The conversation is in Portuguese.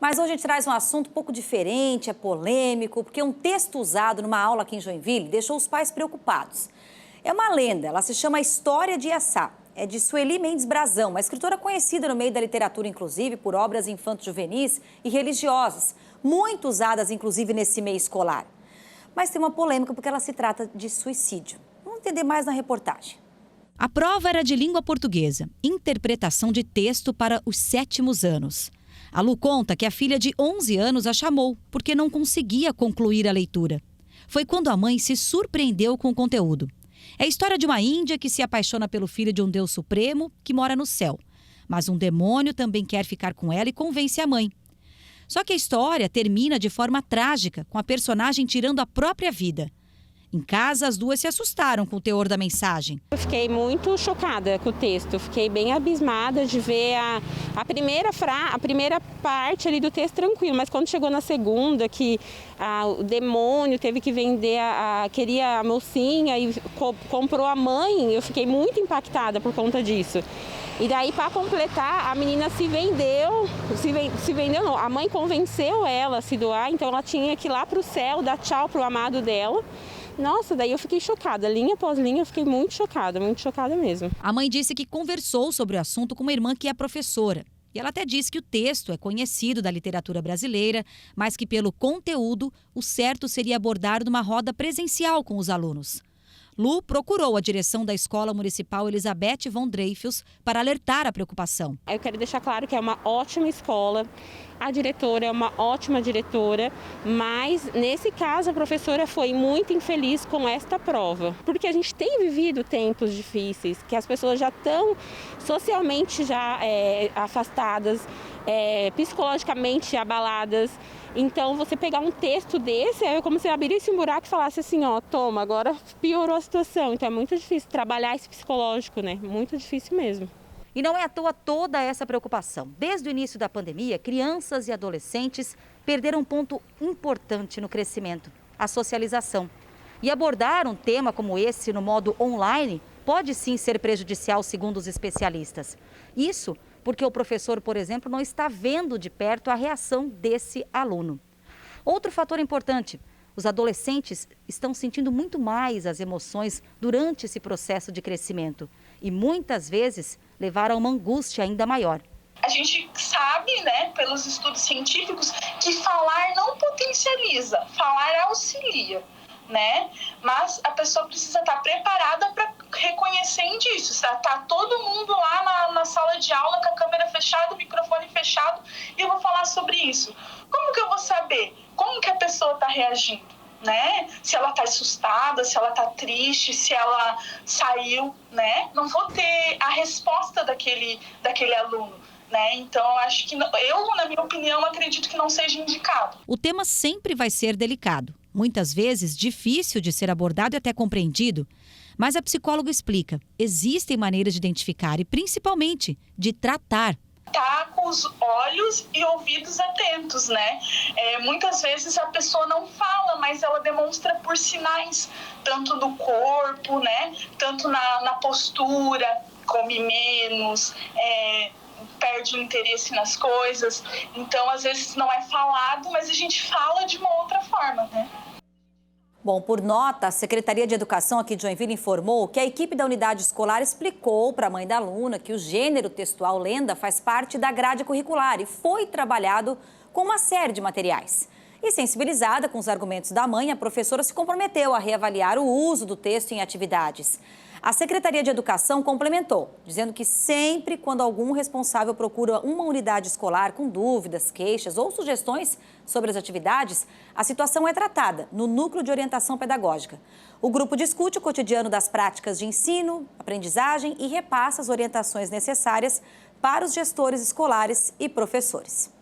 Mas hoje a gente traz um assunto um pouco diferente, é polêmico, porque um texto usado numa aula aqui em Joinville deixou os pais preocupados. É uma lenda, ela se chama História de Iaçá. É de Sueli Mendes Brazão, uma escritora conhecida no meio da literatura, inclusive, por obras infanto-juvenis e religiosas, muito usadas, inclusive, nesse meio escolar. Mas tem uma polêmica porque ela se trata de suicídio. Vamos entender mais na reportagem. A prova era de língua portuguesa, interpretação de texto para os 7º anos. A Lu conta que a filha de 11 anos a chamou porque não conseguia concluir a leitura. Foi quando a mãe se surpreendeu com o conteúdo. É a história de uma índia que se apaixona pelo filho de um Deus supremo que mora no céu. Mas um demônio também quer ficar com ela e convence a mãe. Só que a história termina de forma trágica, com a personagem tirando a própria vida. Em casa, as duas se assustaram com o teor da mensagem. Eu fiquei muito chocada com o texto, fiquei bem abismada de ver a primeira parte ali do texto tranquilo, mas quando chegou na segunda, que o demônio teve que vender, queria a mocinha e comprou a mãe, eu fiquei muito impactada por conta disso. E daí, para completar, a menina se vendeu não, a mãe convenceu ela a se doar, então ela tinha que ir lá para o céu, dar tchau para o amado dela. Nossa, daí eu fiquei chocada, linha após linha, eu fiquei muito chocada mesmo. A mãe disse que conversou sobre o assunto com uma irmã que é professora. E ela até disse que o texto é conhecido da literatura brasileira, mas que pelo conteúdo, o certo seria abordar numa roda presencial com os alunos. Lu procurou a direção da Escola Municipal Elizabeth von Dreyfus para alertar a preocupação. Eu quero deixar claro que é uma ótima escola, a diretora é uma ótima diretora, mas nesse caso a professora foi muito infeliz com esta prova, porque a gente tem vivido tempos difíceis, que as pessoas já estão socialmente afastadas, psicologicamente abaladas. Então, você pegar um texto desse, é como se abrisse um buraco e falasse assim, ó, toma, agora piorou a situação. Então, é muito difícil trabalhar esse psicológico, né? Muito difícil mesmo. E não é à toa toda essa preocupação. Desde o início da pandemia, crianças e adolescentes perderam um ponto importante no crescimento, a socialização. E abordar um tema como esse no modo online pode sim ser prejudicial, segundo os especialistas. Isso porque o professor, por exemplo, não está vendo de perto a reação desse aluno. Outro fator importante, os adolescentes estão sentindo muito mais as emoções durante esse processo de crescimento e muitas vezes levaram a uma angústia ainda maior. A gente sabe, né, pelos estudos científicos, que falar não potencializa, falar auxilia, né? Mas a pessoa precisa estar preparada para reconhecer indícios. Tá todo mundo lá na sala de aula com a câmera fechada, o microfone fechado, e eu vou falar sobre isso. Como que eu vou saber? Como que a pessoa está reagindo? Né? Se ela está assustada, se ela está triste, se ela saiu, né? Não vou ter a resposta daquele aluno, né? Então, eu acho que na minha opinião, acredito que não seja indicado. O tema sempre vai ser delicado, muitas vezes difícil de ser abordado e até compreendido. Mas a psicóloga explica, existem maneiras de identificar e, principalmente, de tratar. Tá com os olhos e ouvidos atentos, né? Muitas vezes a pessoa não fala, mas ela demonstra por sinais, tanto do corpo, né? Tanto na postura, come menos, perde o interesse nas coisas. Então, às vezes não é falado, mas a gente fala de uma outra forma, né? Bom, por nota, a Secretaria de Educação aqui de Joinville informou que a equipe da unidade escolar explicou para a mãe da aluna que o gênero textual lenda faz parte da grade curricular e foi trabalhado com uma série de materiais. E sensibilizada com os argumentos da mãe, a professora se comprometeu a reavaliar o uso do texto em atividades. A Secretaria de Educação complementou, dizendo que sempre quando algum responsável procura uma unidade escolar com dúvidas, queixas ou sugestões sobre as atividades, a situação é tratada no Núcleo de Orientação Pedagógica. O grupo discute o cotidiano das práticas de ensino, aprendizagem e repassa as orientações necessárias para os gestores escolares e professores.